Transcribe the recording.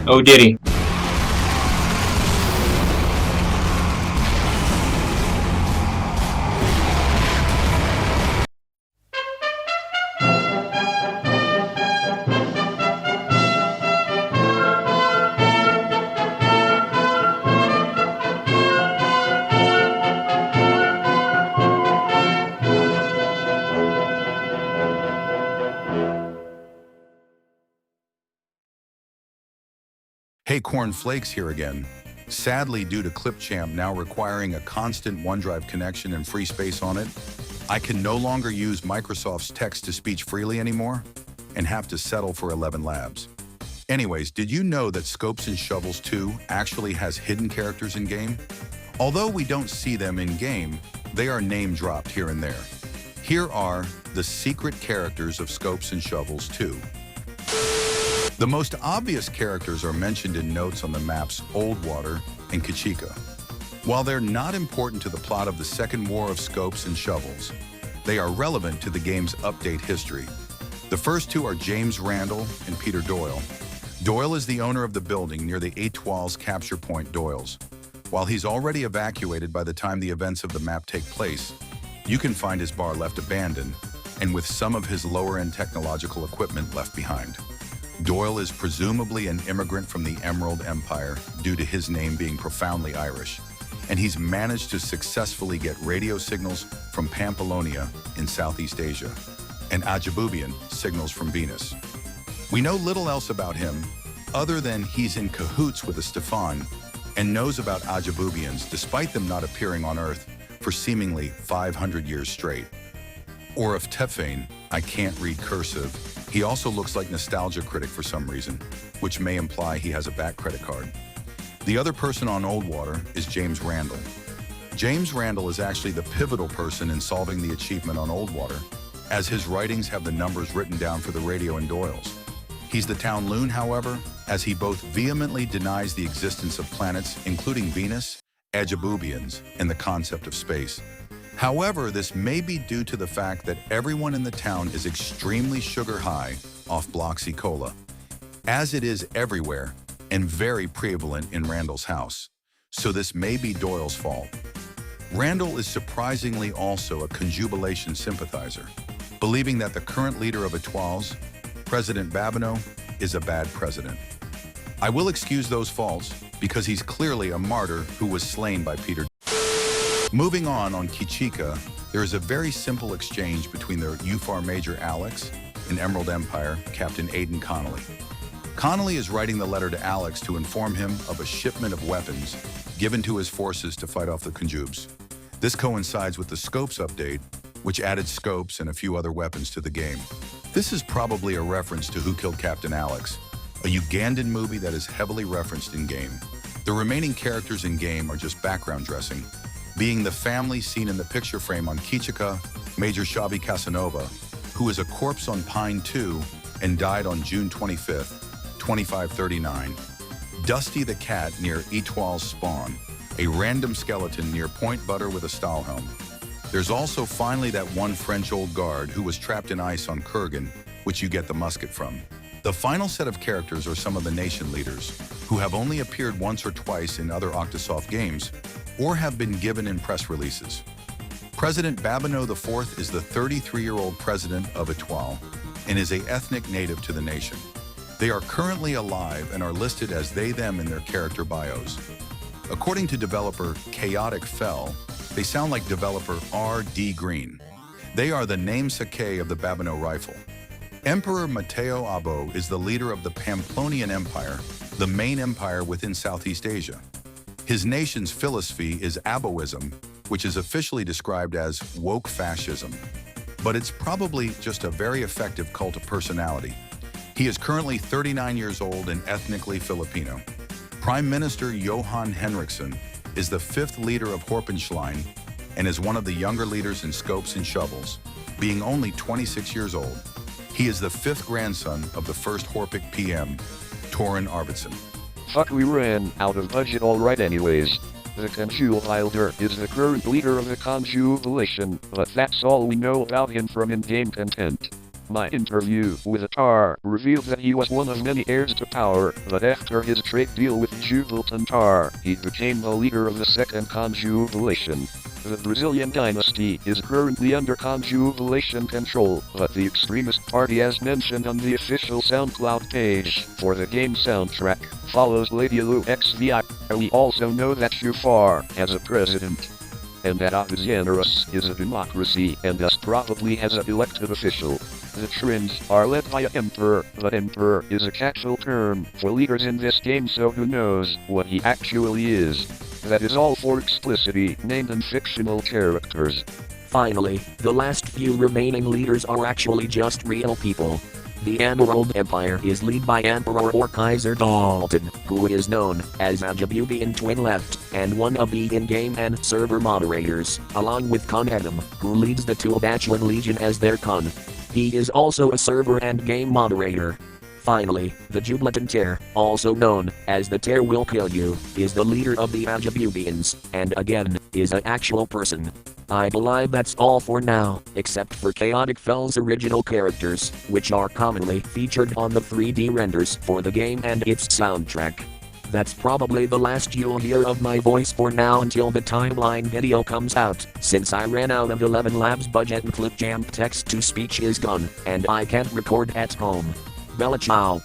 ODiddy. Hey, Corn Flakes here again. Sadly, due to Clipchamp now requiring a constant OneDrive connection and free space on it, I can no longer use Microsoft's text-to-speech freely anymore and have to settle for 11 Labs. Anyways, did you know that Scopes and Shovels 2 actually has hidden characters in-game? Although we don't see them in-game, they are name-dropped here and there. Here are the secret characters of Scopes and Shovels 2. The most obvious characters are mentioned in notes on the maps Old Water and Kachica. While they're not important to the plot of the Second War of Scopes and Shovels, they are relevant to the game's update history. The first two are James Randall and Peter Doyle. Doyle is the owner of the building near the Etoile's capture point Doyle's. While he's already evacuated by the time the events of the map take place, you can find his bar left abandoned and with some of his lower-end technological equipment left behind. Doyle is presumably an immigrant from the Emerald Empire due to his name being profoundly Irish, and he's managed to successfully get radio signals from Pampellonia in Southeast Asia and Ajabubian signals from Venus. We know little else about him other than he's in cahoots with the Stefan and knows about Ajabubians despite them not appearing on Earth for seemingly 500 years straight. Or if Tefane, I can't read cursive, he also looks like Nostalgia Critic for some reason, which may imply he has a back credit card. The other person on Old Water is James Randall. James Randall is actually the pivotal person in solving the achievement on Old Water, as his writings have the numbers written down for the radio and Doyle's. He's the town loon, however, as he both vehemently denies the existence of planets, including Venus, Ajabubians, and the concept of space. However, this may be due to the fact that everyone in the town is extremely sugar high off Bloxy Cola, as it is everywhere and very prevalent in Randall's house. So this may be Doyle's fault. Randall is surprisingly also a conjubilation sympathizer, believing that the current leader of Etoile's, President Babineau, is a bad president. I will excuse those faults because he's clearly a martyr who was slain by Peter. Moving on Kachica, there is a very simple exchange between the UFAR Major Alex and Emerald Empire Captain Aidan Connolly. Connolly is writing the letter to Alex to inform him of a shipment of weapons given to his forces to fight off the Conjubes. This coincides with the Scopes update, which added Scopes and a few other weapons to the game. This is probably a reference to Who Killed Captain Alex, a Ugandan movie that is heavily referenced in-game. The remaining characters in-game are just background dressing, being the family seen in the picture frame on Kachica, Major Xavi Casanova, who is a corpse on Pine 2 and died on June 25th, 2539. Dusty the cat near Etoile's spawn, a random skeleton near Point Butter with a Stahlhelm. There's also finally that one French old guard who was trapped in ice on Kurgan, which you get the musket from. The final set of characters are some of the nation leaders, who have only appeared once or twice in other Octosoft games, or have been given in press releases. President Babineau IV is the 33-year-old president of Etoile and is an ethnic native to the nation. They are currently alive and are listed as they/them in their character bios. According to developer Chaotic Fell, they sound like developer R.D. Green. They are the namesake of the Babineau rifle. Emperor Matteo Abo is the leader of the Pamplonian Empire, the main empire within Southeast Asia. His nation's philosophy is Aboism, which is officially described as woke fascism. But it's probably just a very effective cult of personality. He is currently 39 years old and ethnically Filipino. Prime Minister Johan Henriksson is the fifth leader of Horpenschlein and is one of the younger leaders in Scopes and Shovels, being only 26 years old. He is the fifth grandson of the first Horpik PM, Torin Arvidsson. Fuck, we ran out of budget alright anyways. The Conjubilder is the current leader of the Conjubilation, but that's all we know about him from in-game content. My interview with Tar revealed that he was one of many heirs to power, but after his trade deal with Jubilton Tar, he became the leader of the second conjubilation. The Brazilian dynasty is currently under conjubilation control, but the extremist party, as mentioned on the official SoundCloud page for the game soundtrack, follows Lady Lu XVI. We also know that Shufar has a president, and that Octosaurus is a democracy and thus probably has an elected official. The Trins are led by an emperor, but emperor is a casual term for leaders in this game, so who knows what he actually is. That is all for explicitly named and fictional characters. Finally, the last few remaining leaders are actually just real people. The Emerald Empire is led by Emperor or Kaiser Dalton, who is known as a Djiboutian twin left, and one of the in-game and server moderators, along with Khan Adam, who leads the Tuabachuan Legion as their Khan. He is also a server and game moderator. Finally, the Jubilant Ter, also known as the Ter Will Kill You, is the leader of the Djiboutians, and again, is an actual person. I believe that's all for now, except for Chaotic Fell's original characters, which are commonly featured on the 3D renders for the game and its soundtrack. That's probably the last you'll hear of my voice for now until the timeline video comes out, since I ran out of 11 Labs budget and Clipchamp text-to-speech is gone, and I can't record at home. Bella ciao.